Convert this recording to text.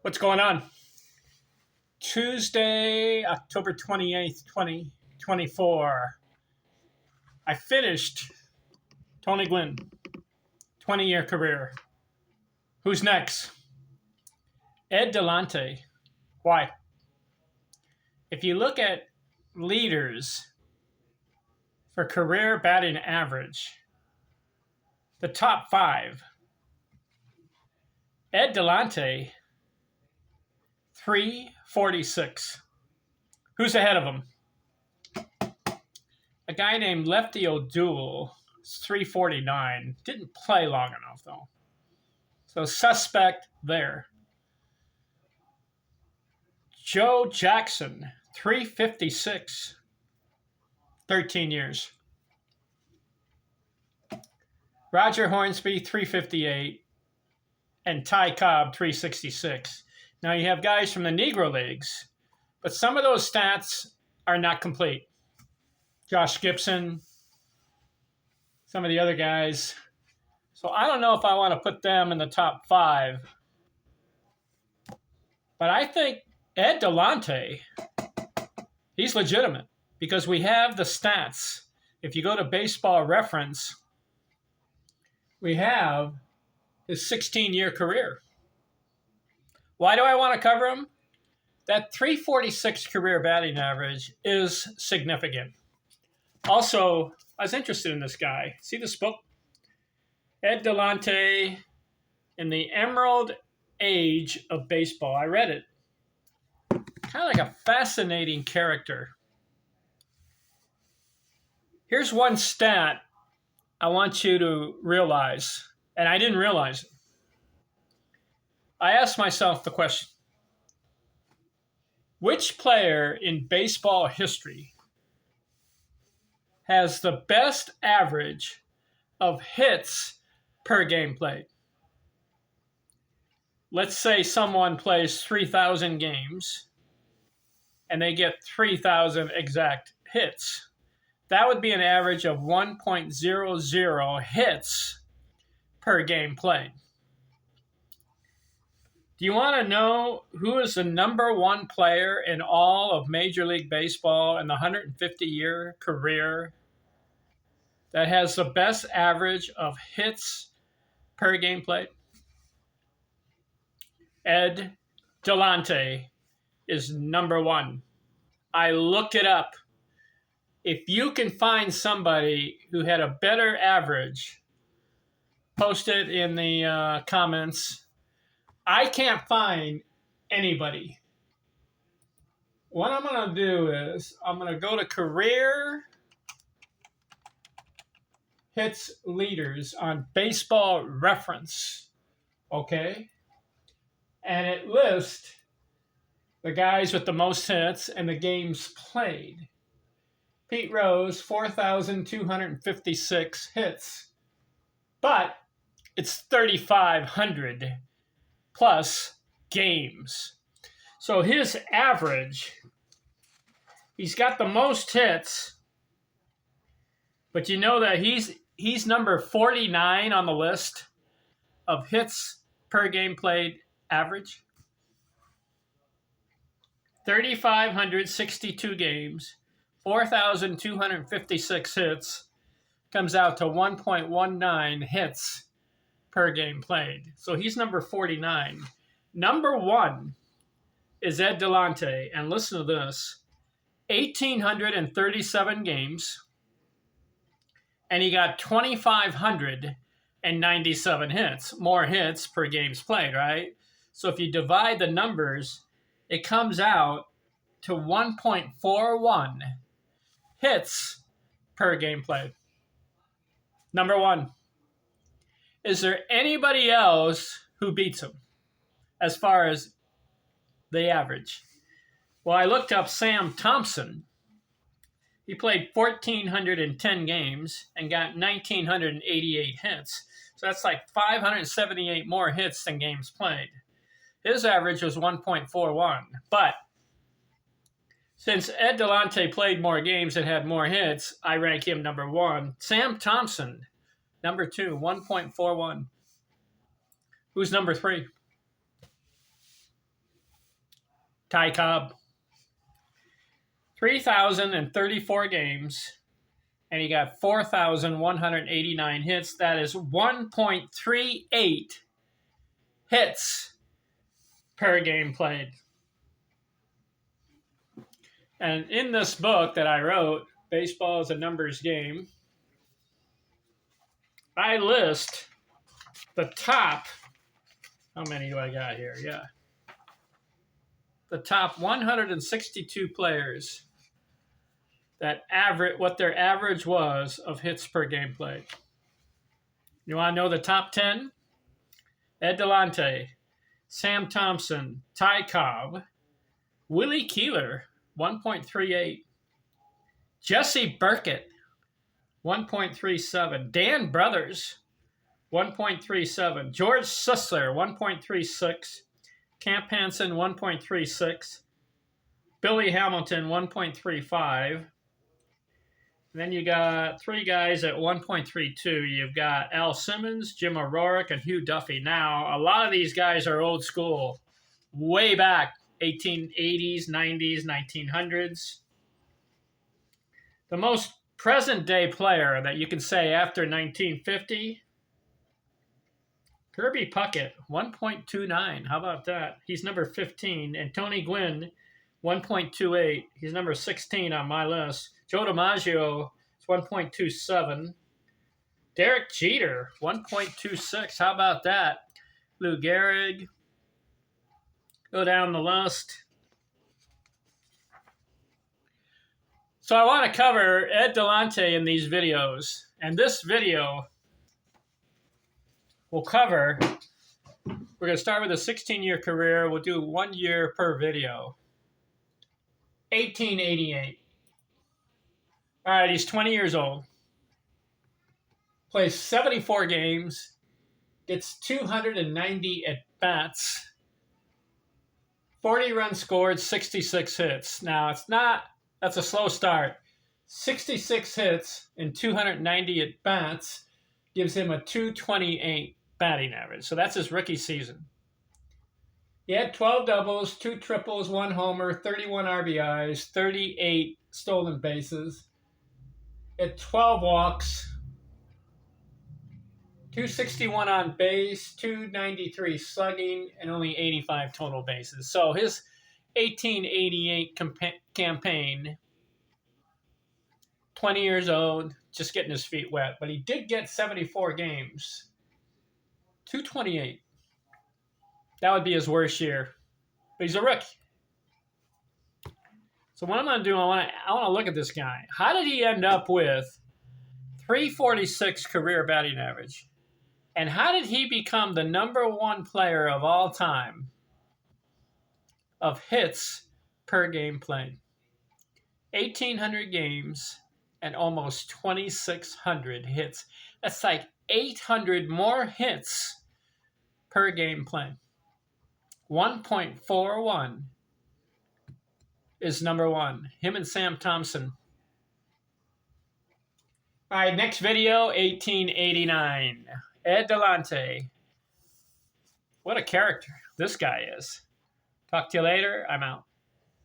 What's going on? Tuesday, October 28th, 2024. I finished Tony Gwynn, 20-year career. Who's next? Ed Delahanty. Why? If you look at leaders for career batting average, the top five, Ed Delahanty, 346. Who's ahead of him? A guy named Lefty O'Doul, 349. Didn't play long enough, though. So suspect there. Joe Jackson, 356. 13 years. Roger Hornsby, 358. And Ty Cobb, 366. Now you have guys from the Negro Leagues, but some of those stats are not complete. Josh Gibson, some of the other guys. So I don't know if I want to put them in the top five. But I think Ed Delahanty, he's legitimate because we have the stats. If you go to Baseball Reference, we have his 16-year career. Why do I want to cover him? That 346 career batting average is significant. Also, I was interested in this guy. See this book? Ed Delahanty in the Emerald Age of Baseball. I read it. Kind of like a fascinating character. Here's one stat I want you to realize, and I didn't realize it. I asked myself the question, which player in baseball history has the best average of hits per game played? Let's say someone plays 3,000 games and they get 3,000 exact hits. That would be an average of 1.00 hits per game played. Do you want to know who is the number one player in all of Major League Baseball in the 150-year career that has the best average of hits per game played? Ed Delahanty is number one. I looked it up. If you can find somebody who had a better average, post it in the comments. I can't find anybody. What I'm going to do is I'm going to go to career hits leaders on Baseball Reference. Okay? And it lists the guys with the most hits and the games played. Pete Rose, 4,256 hits. But it's 3,500 plus games. So his average, he's got the most hits, but you know that he's number 49 on the list of hits per game played average. 3,562 games, 4,256 hits, comes out to 1.19 hits per game played. So he's number 49. Number one is Ed Delahanty, and listen to this, 1,837 games, and he got 2,597 hits. More hits per games played, right? So if you divide the numbers, it comes out to 1.41 hits per game played. Number one. Is there anybody else who beats him as far as the average? Well, I looked up Sam Thompson. He played 1,410 games and got 1,988 hits. So that's like 578 more hits than games played. His average was 1.41. But since Ed Delahanty played more games and had more hits, I rank him number one. Sam Thompson, number two, 1.41. Who's number three? Ty Cobb. 3,034 games, and he got 4,189 hits. That is 1.38 hits per game played. And in this book that I wrote, Baseball is a Numbers Game, I list the top, how many do I got here? Yeah. The top 162 players that average, what their average was of hits per game played. You want to know the top 10? Ed Delahanty, Sam Thompson, Ty Cobb, Willie Keeler, 1.38. Jesse Burkett, 1.37. Dan Brothers, 1.37. George Sisler, 1.36. Camp Hansen, 1.36. Billy Hamilton, 1.35. Then you got three guys at 1.32. You've got Al Simmons, Jim O'Rourke, and Hugh Duffy. Now, a lot of these guys are old school, way back, 1880s, 90s, 1900s. The most present-day player that you can say after 1950, Kirby Puckett, 1.29. How about that? He's number 15. And Tony Gwynn, 1.28. He's number 16 on my list. Joe DiMaggio is 1.27. Derek Jeter, 1.26. How about that? Lou Gehrig. Go down the list. So I want to cover Ed Delahanty in these videos. And this video will cover, we're going to start with a 16-year career. We'll do 1 year per video. 1888. All right, he's 20 years old. Plays 74 games. Gets 290 at-bats. 40 runs scored, 66 hits. Now, that's a slow start. 66 hits and 290 at-bats gives him a 228 batting average. So that's his rookie season. He had 12 doubles, 2 triples, 1 homer, 31 RBIs, 38 stolen bases. At 12 walks, 261 on base, 293 slugging, and only 85 total bases. So his 1888 campaign, 20 years old, just getting his feet wet. But he did get 74 games, 228. That would be his worst year. But he's a rookie. So what I'm going to do, I want to look at this guy. How did he end up with 346 career batting average? And how did he become the #1 player of all time of hits per game played? 1,800 games and almost 2,600 hits. That's like 800 more hits per game played. 1.41 is #1. Him and Sam Thompson. All right, next video, 1889. Ed Delahanty. What a character this guy is. Talk to you later. I'm out.